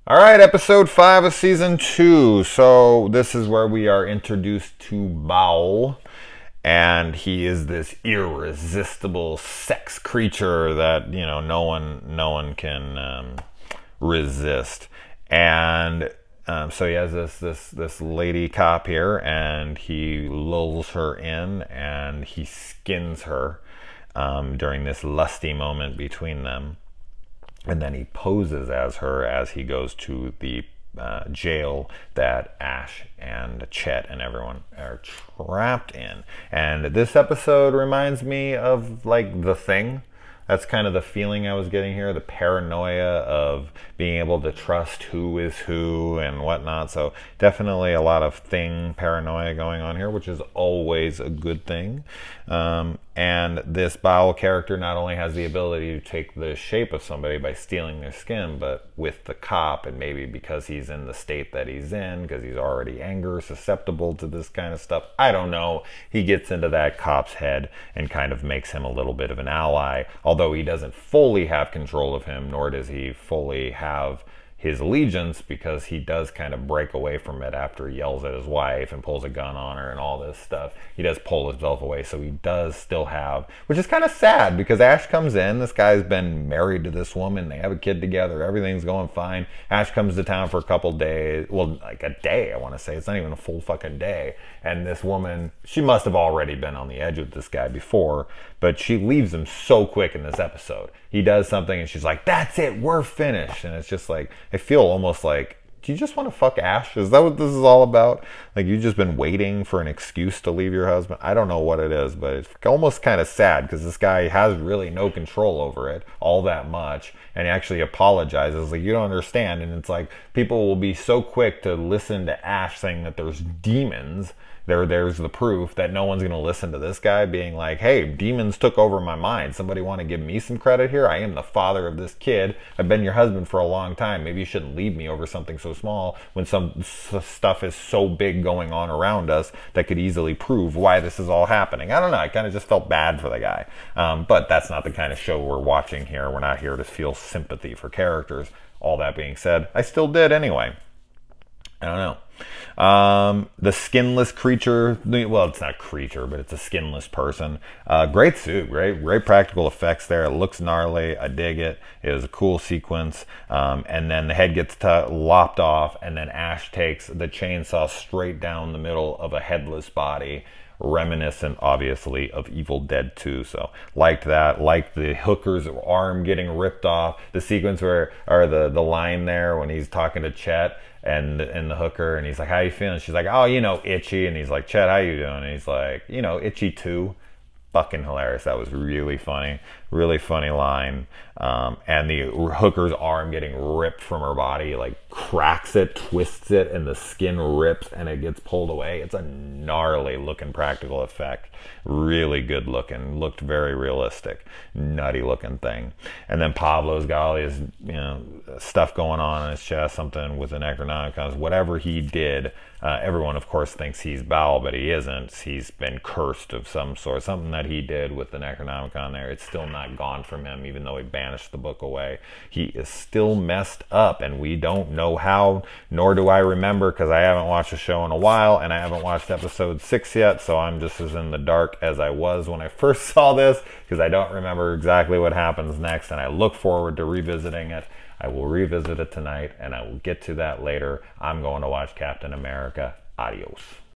All right, episode 5 of season 2. So this is where we are introduced to Baal, and he is this irresistible sex creature that no one can resist. And so he has this lady cop here, and he lulls her in, and he skins her during this lusty moment between them. And then he poses as her as he goes to the jail that Ash and Chet and everyone are trapped in. And this episode reminds me of like The Thing. That's kind of the feeling I was getting here, the paranoia of being able to trust who is who and whatnot. So definitely a lot of Thing paranoia going on here, which is always a good thing. And this Baal character not only has the ability to take the shape of somebody by stealing their skin, but with the cop, and maybe because he's in the state that he's in, because he's already anger susceptible to this kind of stuff, I don't know, he gets into that cop's head and kind of makes him a little bit of an ally, although he doesn't fully have control of him, nor does he fully have his allegiance, because he does kind of break away from it after he yells at his wife and pulls a gun on her and all this stuff. He does pull himself away, so he does still have, which is kind of sad, because Ash comes in, this guy's been married to this woman, they have a kid together, everything's going fine. Ash comes to town for a couple days, well, like a day, I want to say, it's not even a full fucking day, and this woman, she must have already been on the edge with this guy before, but she leaves him so quick in this episode. He does something and she's like, that's it, we're finished. And it's just like, I feel almost like, do you just want to fuck Ash? Is that what this is all about? Like, you've just been waiting for an excuse to leave your husband? I don't know what it is, but it's almost kind of sad, because this guy has really no control over it all that much, and he actually apologizes, like, you don't understand. And it's like, people will be so quick to listen to Ash saying that there's demons. There's the proof that no one's going to listen to this guy being like, hey, demons took over my mind. Somebody want to give me some credit here? I am the father of this kid. I've been your husband for a long time. Maybe you shouldn't leave me over something so small when some stuff is so big going on around us that could easily prove why this is all happening. I don't know. I kind of just felt bad for the guy. But that's not the kind of show we're watching here. We're not here to feel sympathy for characters. All that being said, I still did anyway. I don't know. The skinless creature, well, it's not creature, but it's a skinless person. Great suit, great practical effects there. It looks gnarly. I dig it. It was a cool sequence. And then the head gets lopped off, and then Ash takes the chainsaw straight down the middle of a headless body, reminiscent obviously of Evil Dead 2. So liked that, liked the hooker's arm getting ripped off, the sequence where, or the line there when he's talking to Chet and the hooker, and he's like, how you feeling? She's like, oh, itchy. And he's like, Chet, how you doing? And he's like, itchy too. Fucking hilarious. That was really funny line. And the hooker's arm getting ripped from her body, like cracks it, twists it, and the skin rips and it gets pulled away. It's a gnarly looking practical effect. Really good looking, looked very realistic, nutty looking thing. And then Pablo's got all his stuff going on his chest, something with the Necronomicons, whatever he did. Everyone, of course, thinks he's Baal, but he isn't. He's been cursed of some sort. Something that he did with the Necronomicon there, it's still not gone from him, even though he banished the book away. He is still messed up, and we don't know how, nor do I remember, because I haven't watched the show in a while, and I haven't watched episode 6 yet, so I'm just as in the dark as I was when I first saw this, because I don't remember exactly what happens next, and I look forward to revisiting it. I will revisit it tonight, and I will get to that later. I'm going to watch Captain America. Adios.